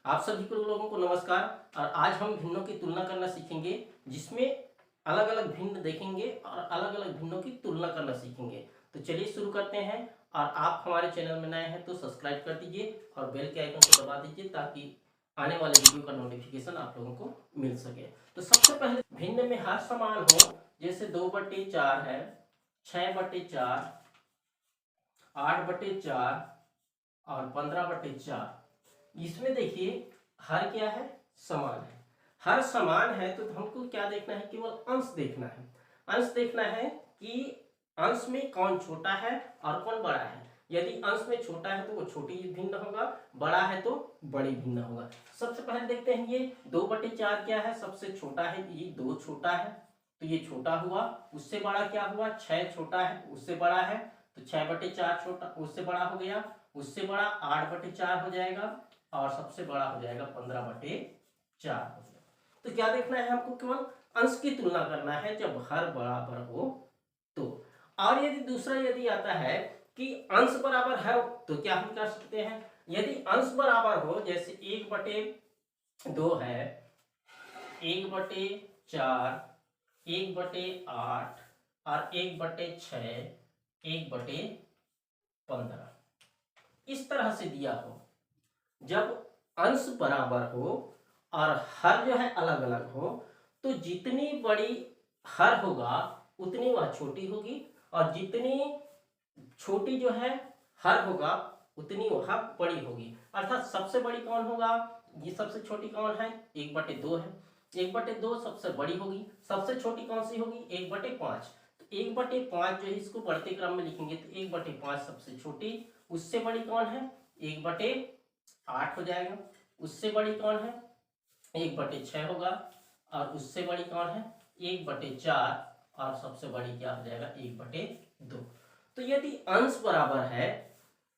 आप सभी को लोगों को नमस्कार। और आज हम भिन्नों की तुलना करना सीखेंगे, जिसमें अलग अलग भिन्न देखेंगे और अलग अलग भिन्नों की तुलना करना सीखेंगे। तो चलिए शुरू करते हैं। और आप हमारे चैनल में नए हैं तो सब्सक्राइब कर दीजिए और बेल के आइकन को दबा दीजिए ताकि आने वाले वीडियो का नोटिफिकेशन आप लोगों को मिल सके। तो सबसे पहले भिन्न में हर समान हो, जैसे 2/4 है, 6/4, 8/4 और 15/4। इसमें देखिए हर क्या है, समान है। हर समान है तो हमको क्या देखना है, केवल अंश देखना है। अंश देखना है कि अंश में कौन छोटा है और कौन बड़ा है। यदि अंश में छोटा है तो वो छोटी भिन्न होगा, बड़ा है तो बड़ी भिन्न होगा। सबसे पहले देखते हैं ये 2/4 क्या है, सबसे छोटा है, ये 2 छोटा है तो ये छोटा हुआ। उससे बड़ा क्या हुआ, 6 छोटा है, उससे बड़ा है तो 6/4 छोटा, उससे बड़ा हो गया। उससे बड़ा 8/4 हो जाएगा और सबसे बड़ा हो जाएगा 15/4 हो जाएगा। तो क्या देखना है हमको, केवल अंश की तुलना करना है जब हर बराबर हो तो। और यदि दूसरा यदि आता है कि अंश बराबर है तो क्या हम कर सकते हैं, यदि अंश बराबर हो, जैसे 1/2 है, 1/4, 1/8 और 1/6, 1/15 इस तरह से दिया हो, जब अंश बराबर हो और हर जो है अलग अलग हो, तो जितनी बड़ी हर होगा उतनी वह छोटी होगी, और जितनी छोटी जो है हर होगा उतनी वह बड़ी होगी। अर्थात सबसे बड़ी कौन होगा, ये सबसे छोटी कौन है, 1/2 है। 1/2 सबसे बड़ी होगी। सबसे छोटी कौन सी होगी, 1/5। तो 1/5 जो है इसको बढ़ते क्रम में लिखेंगे तो 1/5 सबसे छोटी। उससे बड़ी कौन है, 1/8 हो जाएगा। उससे बड़ी कौन है, 1/6 होगा। और उससे बड़ी कौन है, 1/4। और सबसे बड़ी क्या हो जाएगा, 1/2। तो यदि अंश बराबर है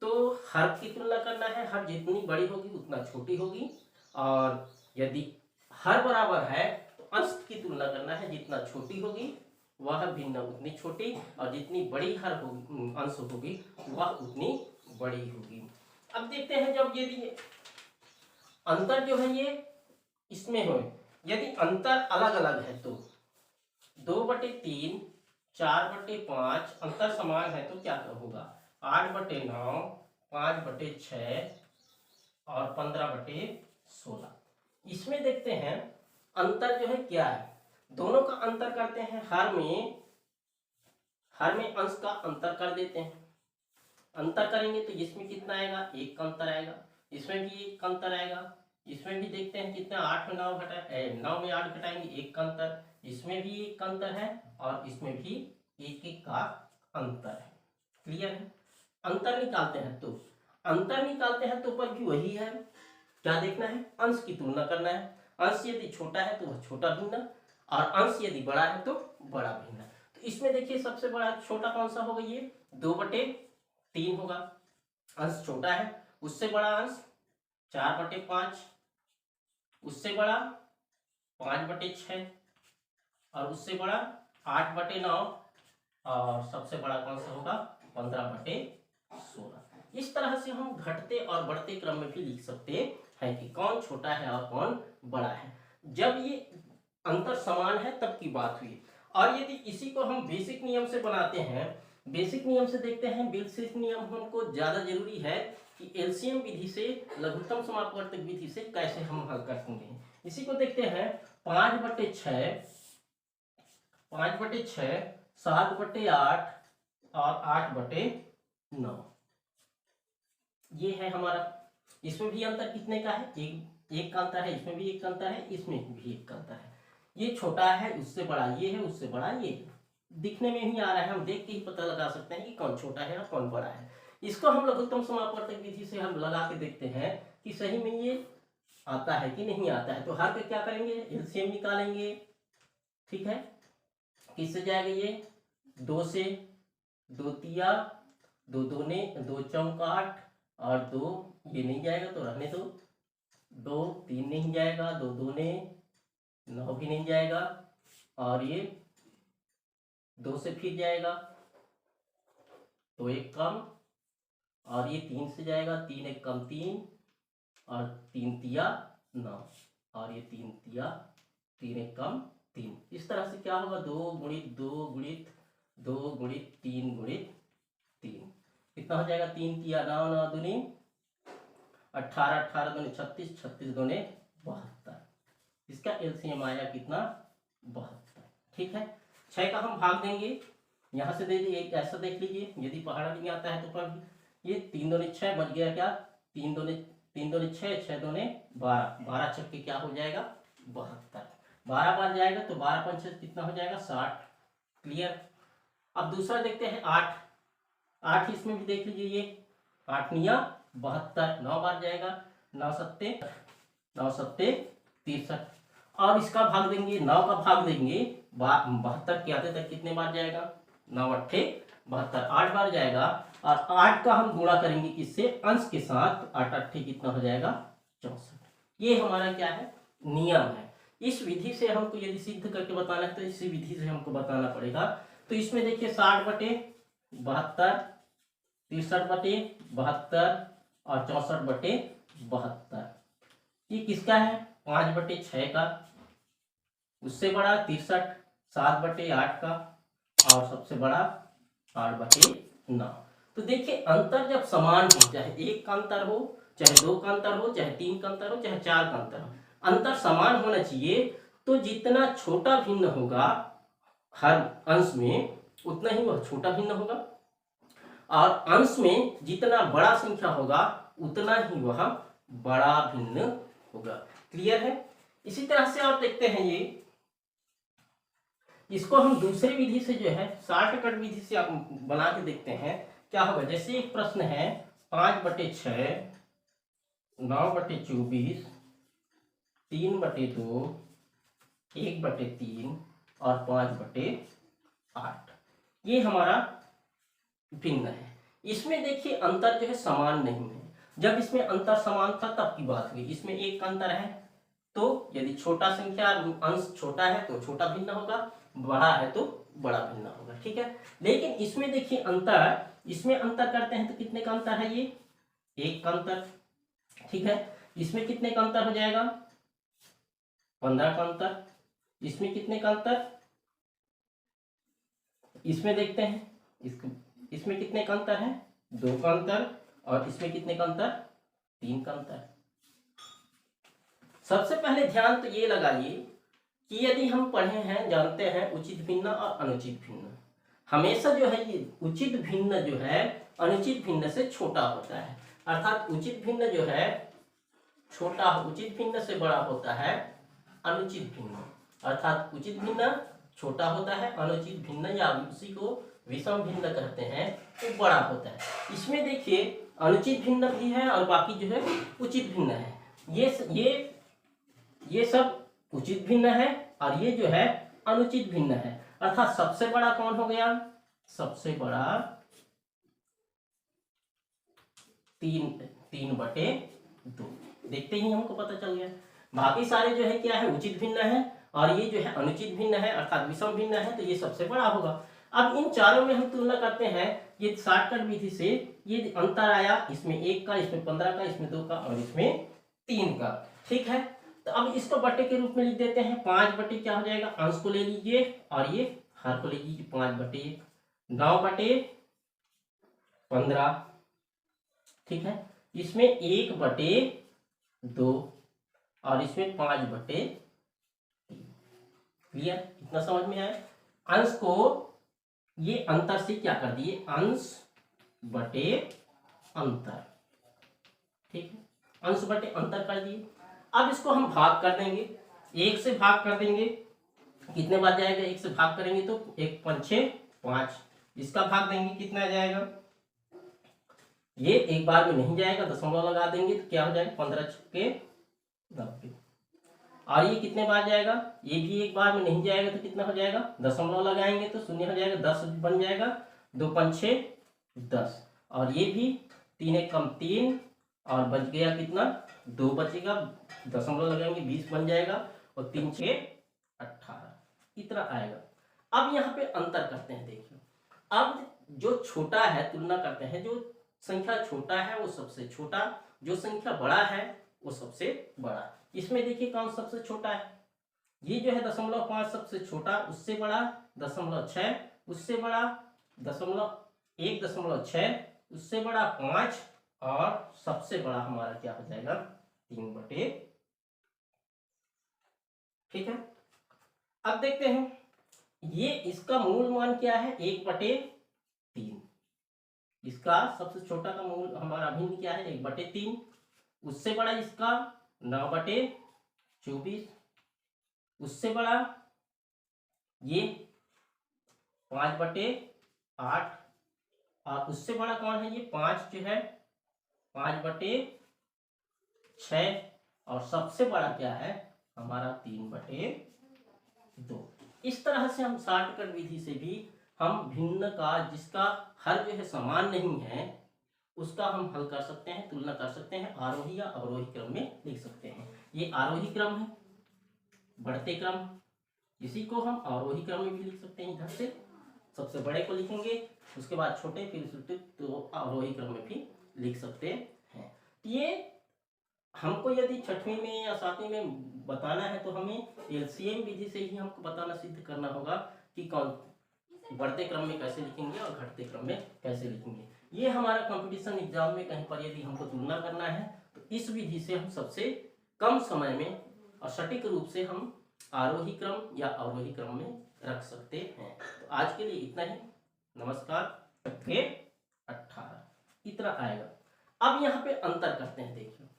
तो हर की तुलना करना है, हर जितनी बड़ी होगी उतना छोटी होगी। और यदि हर बराबर है तो अंश की तुलना करना है, जितना छोटी होगी वह भिन्न उतनी छोटी, और जितनी बड़ी हर होगी अंश होगी वह उतनी बड़ी होगी। अब देखते हैं जब यदि अंतर जो है ये इसमें हो, यदि अंतर अलग अलग है तो 2/3, 4/5 अंतर समान है तो क्या होगा, 8/9, 5/6 और 15/16। इसमें देखते हैं अंतर जो है क्या है, दोनों का अंतर करते हैं। हर में अंश का अंतर कर देते हैं। अंतर करेंगे तो इसमें कितना आएगा, 1 का अंतर आएगा। इसमें भी 1 का अंतर आएगा। इसमें भी देखते हैं कितना, 8 में 9 घटा 9 में 8 घटाएंगे, 1 का अंतर। इसमें भी 1 का अंतर है और इसमें भी 1 का अंतर है। क्लियर है। अंतर निकालते हैं तो पर भी वही है, क्या देखना है, अंश की तुलना करना है। अंश यदि छोटा है तो वह छोटा भिन्न, और अंश यदि बड़ा है तो बड़ा भिन्न। तो इसमें देखिए सबसे बड़ा छोटा कौन सा होगा, ये 2/3 होगा। अंश छोटा है। उससे बड़ा अंश 4/5, उससे बड़ा 5/6 और उससे बड़ा 8/9 और सबसे बड़ा कौन सा होगा, 15/16। इस तरह से हम घटते और बढ़ते क्रम में भी लिख सकते हैं कि कौन छोटा है और कौन बड़ा है। जब ये अंतर समान है तब की बात हुई। और यदि इसी को हम बेसिक नियम से बनाते हैं, बेसिक नियम से देखते हैं, बेसिक नियम हमको ज्यादा जरूरी है कि एलसीएम विधि से, लघुत्तम समापवर्तक विधि से कैसे हम हल कर सकेंगे। इसी को देखते हैं, 5/6, 7/8 और 8/9, ये है हमारा। इसमें भी अंतर कितने का है, एक का अंतर है। इसमें भी एक का अंतर है, इसमें भी एक का अंतर है। ये छोटा है, उससे बड़ा ये है, उससे बड़ा ये है। दिखने में ही आ रहा है, हम देख के ही पता लगा सकते हैं कि कौन छोटा है और कौन बड़ा है। इसको हम लघुत्तम समापवर्तक विधि से हम लगा के देखते हैं कि सही में ये आता है कि नहीं आता है। तो हर पे क्या करेंगे, एलसीएम निकालेंगे। ठीक है, किससे जाएगा ये, 2 से, 2 तिया, 2 दूने, 2 चौक 8 और 2 ये नहीं जाएगा तो रहने दो। 2 3 नहीं जाएगा, 2 दूने 9 भी नहीं जाएगा, और ये 2 से फिर जाएगा तो 1 कम, और ये 3 से जाएगा, 3 1 कम 3 और 3 तिया 9 और ये 3 तिया 3 एक कम 3। इस तरह से क्या होगा 2 गुणित 2 गुणित 2 गुणित 3 गुणित 3 कितना हो जाएगा 3 तिया 9 9 दूनी 18 18 दूनी 36 36 दूनी 72। इसका एलसीएम आया कितना 72। ठीक है 6 का हम भाग देंगे यहाँ से दे दिए ऐसा देख लीजिए यदि पहाड़ा नहीं आता है तो पढ़ ये 3 दूनी 6 बच गया क्या 3 दूनी 6 6 दूनी 12 12 छक्के क्या हो जाएगा 72। 12 बार जाएगा तो 12 पंचे कितना हो जाएगा 60। क्लियर। अब दूसरा देखते हैं 8 8 इसमें भी देख लीजिए ये 8 निया 72 9 बार जाएगा 9 सत्ते 63 और इसका भाग देंगे 9 का भाग देंगे 72 के आते तक कितने बार जाएगा 9 अट्ठे 72 8 बार जाएगा और 8 का हम गुणा करेंगे किससे अंश के साथ 8 अट्ठे कितना हो जाएगा 64। ये हमारा क्या है नियम है। इस विधि से हमको यदि सिद्ध करके बताना है तो इसी विधि से हमको बताना पड़ेगा। तो इसमें देखिए 60 बटे 72 63 बटे 72 और 64 बटे 72 ये किसका है 5 बटे 6 का उससे बड़ा 63 7 बटे 8 का और सबसे बड़ा 8 बटे 9। तो देखिए अंतर जब समान हो चाहे 1 का अंतर हो चाहे 2 का अंतर हो चाहे 3 का अंतर हो चाहे 4 का अंतर हो अंतर समान होना चाहिए। तो जितना छोटा भिन्न होगा हर अंश में उतना ही वह छोटा भिन्न होगा और अंश में जितना बड़ा संख्या होगा उतना ही वह बड़ा भिन्न होगा। क्लियर है। इसी तरह से और देखते हैं ये इसको हम दूसरी विधि से जो है शॉर्टकट विधि से बना के देखते हैं क्या होगा। जैसे एक प्रश्न है 5 बटे 6 9 बटे 24 3 बटे 2 1 बटे 3 और 5 बटे 8 ये हमारा भिन्न है। इसमें देखिए अंतर जो है समान नहीं है। जब इसमें अंतर समान था तब की बात हुई। इसमें 1 का अंतर है तो यदि छोटा संख्या अंश छोटा है तो छोटा भिन्न होगा बड़ा है तो बड़ा भिन्न होगा। ठीक है। लेकिन इसमें देखिए अंतर इसमें अंतर करते हैं तो कितने का अंतर है ये 1 का अंतर। ठीक है। इसमें कितने का अंतर हो जाएगा 15 का अंतर। इसमें कितने का अंतर इसमें देखते हैं इसमें कितने का अंतर है 2 का अंतर और इसमें कितने का अंतर 3 का अंतर। सबसे पहले ध्यान तो ये लगाइए कि यदि हम पढ़े हैं जानते हैं उचित भिन्न और अनुचित भिन्न हमेशा जो है ये उचित भिन्न जो है अनुचित भिन्न से छोटा होता है। अर्थात उचित भिन्न जो है छोटा उचित भिन्न से बड़ा होता है अनुचित भिन्न। अर्थात उचित भिन्न छोटा होता है अनुचित भिन्न या उसी को विषम भिन्न कहते हैं तो बड़ा होता है। इसमें देखिए अनुचित भिन्न भी है और बाकी जो है उचित भिन्न है। ये सब उचित भिन्न है और ये जो है अनुचित भिन्न है। अर्थात सबसे बड़ा कौन हो गया सबसे बड़ा 3 बटे 2 देखते ही हमको पता चल गया। बाकी सारे जो है क्या है उचित भिन्न है और ये जो है अनुचित भिन्न है अर्थात विषम भिन्न है तो ये सबसे बड़ा होगा। अब इन चारों में हम तुलना करते हैं ये शॉर्टकट विधि से ये अंतर आया इसमें 1 का इसमें 15 का इसमें 2 का और इसमें 3 का। ठीक है। तो अब इसको बटे के रूप में लिख देते हैं 5 बटे क्या हो जाएगा अंश को ले लीजिए और ये हर को ले लीजिए 5 बटे 9 बटे 15। ठीक है। इसमें 1 बटे 2 और इसमें 5 बटे 3। क्लियर। इतना समझ में आया। अंश को ये अंतर से क्या कर दिए अंश बटे अंतर। ठीक है। अंश बटे अंतर कर दिए। अब इसको हम भाग कर देंगे 1 से भाग कर देंगे कितने बार जाएगा 1 से भाग करेंगे तो 1 पंचे 5 इसका भाग देंगे कितना जाएगा ये एक बार में नहीं जाएगा दशमलव लगा देंगे तो क्या हो जाएगा 15 छक्के 90 और ये कितने बार जाएगा ये भी एक बार में नहीं जाएगा तो कितना हो जाएगा दशमलव लगाएंगे तो शून्य हो जाएगा 10 बन जाएगा 2 पंचे 10 और ये भी 3 एक कम 3 और बच गया कितना 2 बचेगा दशमलव लगाएंगे 20 बन जाएगा और 3 6 18 इतना आएगा। अब यहाँ पे अंतर करते हैं। देखिए अब जो छोटा है तुलना करते हैं जो संख्या छोटा है वो सबसे छोटा जो संख्या बड़ा है वो सबसे बड़ा। इसमें देखिए कौन सबसे छोटा है, ये जो है 0.5 सबसे छोटा, उससे बड़ा 0.6, उससे बड़ा 1.6, उससे बड़ा 5, और सबसे बड़ा हमारा क्या हो जाएगा 3/। ठीक है, अब देखते हैं ये इसका मूल मान क्या है 1/3। इसका सबसे छोटा का मूल हमारा अभिन्न क्या है 1/3, उससे बड़ा इसका 9/24, उससे बड़ा ये 5/8, और उससे बड़ा कौन है ये 5 जो है 5/6, और सबसे बड़ा क्या है हमारा 3/2। इस तरह से हम शॉर्टकट विधि से भी हम भिन्न का जिसका हर जो है समान नहीं है उसका हम हल कर सकते हैं, तुलना कर सकते हैं, आरोही या अवरोही क्रम में लिख सकते हैं। ये आरोही क्रम है, बढ़ते क्रम, इसी को हम अवरोही क्रम में भी लिख सकते हैं। इधर से सबसे बड़े को लिखेंगे, उसके बाद छोटे, फिर तो अवरोही क्रम में भी लिख सकते हैं। ये हमको यदि 6वीं में या 7वीं में बताना है तो हमें एलसीएम विधि से ही हमको बताना सिद्ध करना होगा कि कौन बढ़ते क्रम में कैसे लिखेंगे और घटते क्रम में कैसे लिखेंगे। ये हमारा कंपटीशन एग्जाम में कहीं पर यदि हमको तुलना करना है तो इस विधि से हम सबसे कम समय में और सटीक रूप से हम आरोही क्रम या अवरोही क्रम में रख सकते हैं। तो आज के लिए इतना ही। नमस्कार। 18 इतना आएगा। अब यहाँ पे अंतर करते हैं, देखिए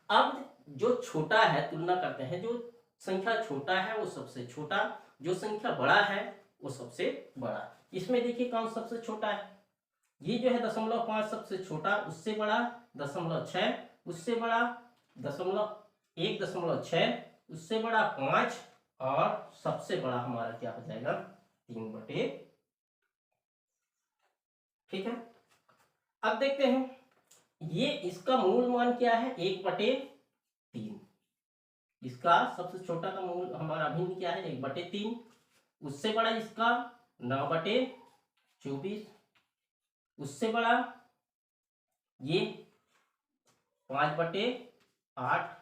अब जो छोटा है तुलना करते हैं, जो संख्या छोटा है वो सबसे छोटा, जो संख्या बड़ा है वो सबसे बड़ा। इसमें देखिए कौन सबसे छोटा है, ये जो है 0.5 सबसे छोटा, उससे बड़ा 0.6, उससे बड़ा 1.6, उससे बड़ा 5, और सबसे बड़ा हमारा क्या हो जाएगा 3/। ठीक है, अब देखते हैं ये इसका मूल मान क्या है 1/3। इसका सबसे छोटा का मूल हमारा अभिन्न क्या है 1/3, उससे बड़ा इसका 9/24, उससे बड़ा ये 5/8,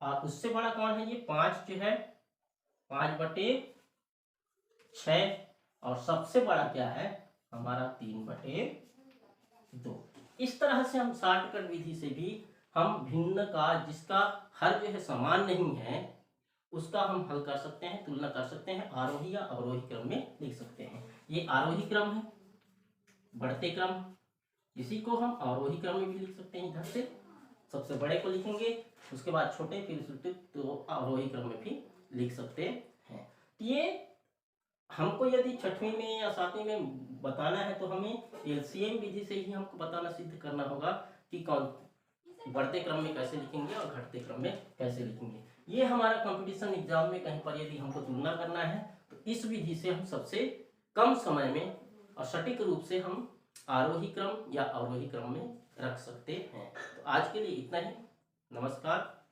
और उससे बड़ा कौन है ये 5 जो है 5/6, और सबसे बड़ा क्या है हमारा 3/2। इस तरह से हम शॉर्टकट विधि से भी हम भिन्न का जिसका हर जो है समान नहीं है उसका हम हल कर सकते हैं, तुलना कर सकते हैं, आरोही या अवरोही क्रम में लिख सकते हैं। ये आरोही क्रम है, बढ़ते क्रम, इसी को हम अवरोही क्रम में भी लिख सकते हैं। इधर से सबसे बड़े को लिखेंगे, उसके बाद छोटे, फिर तो अवरोही क्रम में भी लिख सकते हैं। ये हमको यदि 6वीं में या 7वीं में बताना है तो हमें एलसीएम विधि से ही हमको बताना सिद्ध करना होगा कि कौन बढ़ते क्रम में कैसे लिखेंगे और घटते क्रम में कैसे लिखेंगे। ये हमारा कंपटीशन एग्जाम में कहीं पर यदि हमको तुलना करना है तो इस विधि से हम सबसे कम समय में और सटीक रूप से हम आरोही क्रम या अवरोही क्रम में रख सकते हैं। तो आज के लिए इतना ही। नमस्कार।